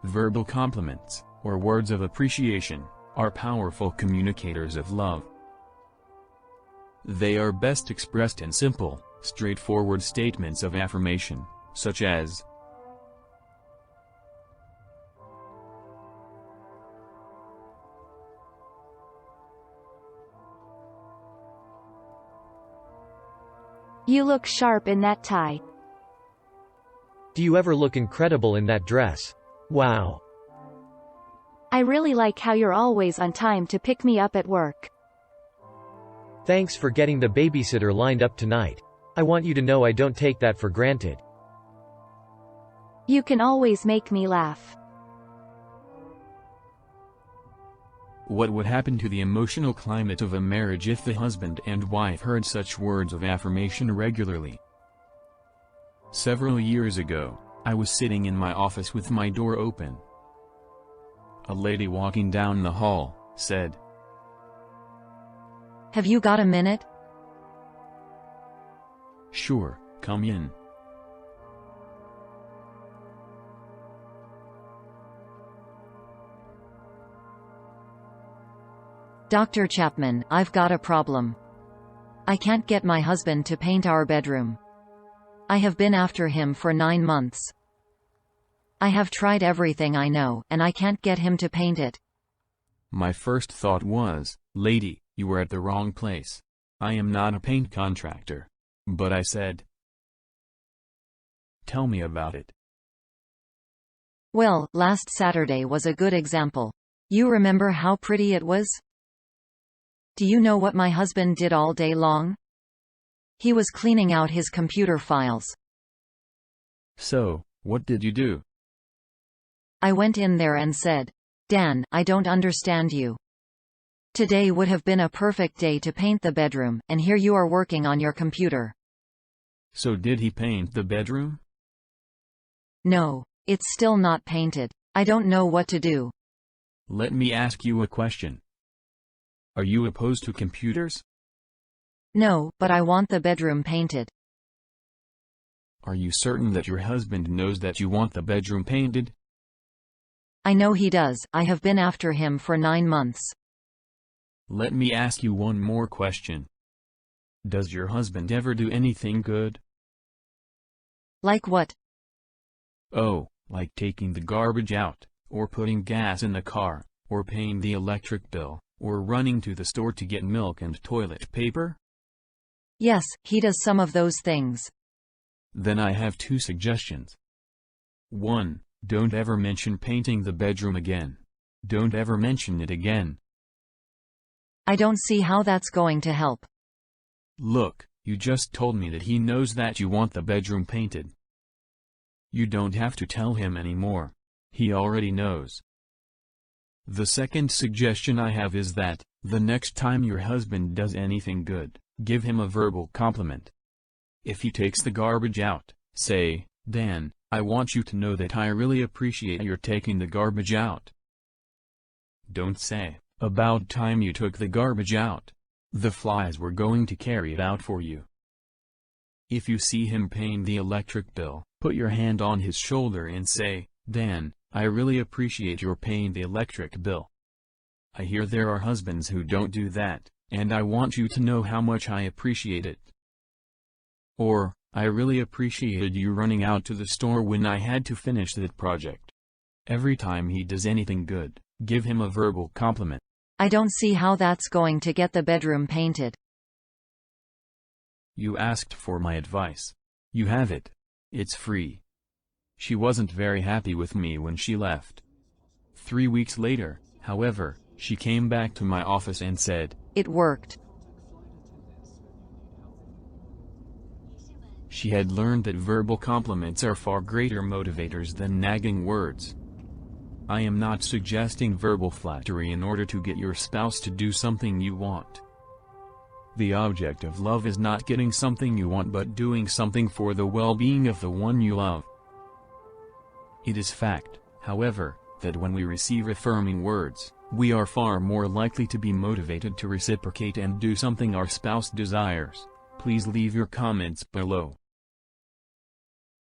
Verbal compliments, or words of appreciation, are powerful communicators of love. They are best expressed in simple, straightforward statements of affirmation, such as, "You look sharp in that tie." Do you ever look incredible in that dress? Wow. "I really like how you're always on time to pick me up at work." Thanks for getting the babysitter lined up tonight. I want you to know I don't take that for granted. "You can always make me laugh." What would happen to the emotional climate of a marriage if the husband and wife heard such words of affirmation regularly? Several years ago, I was sitting in my office with my door open. A lady walking down the hall said, "Have you got a minute?" "Sure, come in." "Dr. Chapman, I've got a problem. I can't get my husband to paint our bedroom. I have been after him for 9 months. I have tried everything I know, and I can't get him to paint it." My first thought was, "Lady, you were at the wrong place. I am not a paint contractor." But I said, "Tell me about it." "Well, last Saturday was a good example. You remember how pretty it was? Do you know what my husband did all day long? He was cleaning out his computer files." "So, what did you do?" I went in there and said, "Dan, I don't understand you. Today would have been a perfect day to paint the bedroom, and here you are working on your computer." "So did he paint the bedroom?" "No, it's still not painted. I don't know what to do." "Let me ask you a question. Are you opposed to computers?" "No, but I want the bedroom painted." "Are you certain that your husband knows that you want the bedroom painted?" "I know he does. I have been after him for 9 months." "Let me ask you one more question. Does your husband ever do anything good?" "Like what?" "Oh, like taking the garbage out, or putting gas in the car, or paying the electric bill, or running to the store to get milk and toilet paper?" "Yes, he does some of those things." "Then I have 2 suggestions. 1. Don't ever mention painting the bedroom again. Don't ever mention it again." "I don't see how that's going to help." "Look, you just told me that he knows that you want the bedroom painted. You don't have to tell him anymore. He already knows." The second suggestion I have is that, the next time your husband does anything good, give him a verbal compliment. If he takes the garbage out, say, "Dan, I want you to know that I really appreciate your taking the garbage out." Don't say, "About time you took the garbage out. The flies were going to carry it out for you." If you see him paying the electric bill, put your hand on his shoulder and say, "Dan, I really appreciate your paying the electric bill. I hear there are husbands who don't do that, and I want you to know how much I appreciate it." Or, "I really appreciated you running out to the store when I had to finish that project." Every time he does anything good, give him a verbal compliment. "I don't see how that's going to get the bedroom painted." You asked for my advice. You have it. It's free. She wasn't very happy with me when she left. 3 weeks later, however, she came back to my office and said, "It worked." She had learned that verbal compliments are far greater motivators than nagging words. I am not suggesting verbal flattery in order to get your spouse to do something you want. The object of love is not getting something you want but doing something for the well-being of the one you love. It is fact, however, that when we receive affirming words, we are far more likely to be motivated to reciprocate and do something our spouse desires. Please leave your comments below.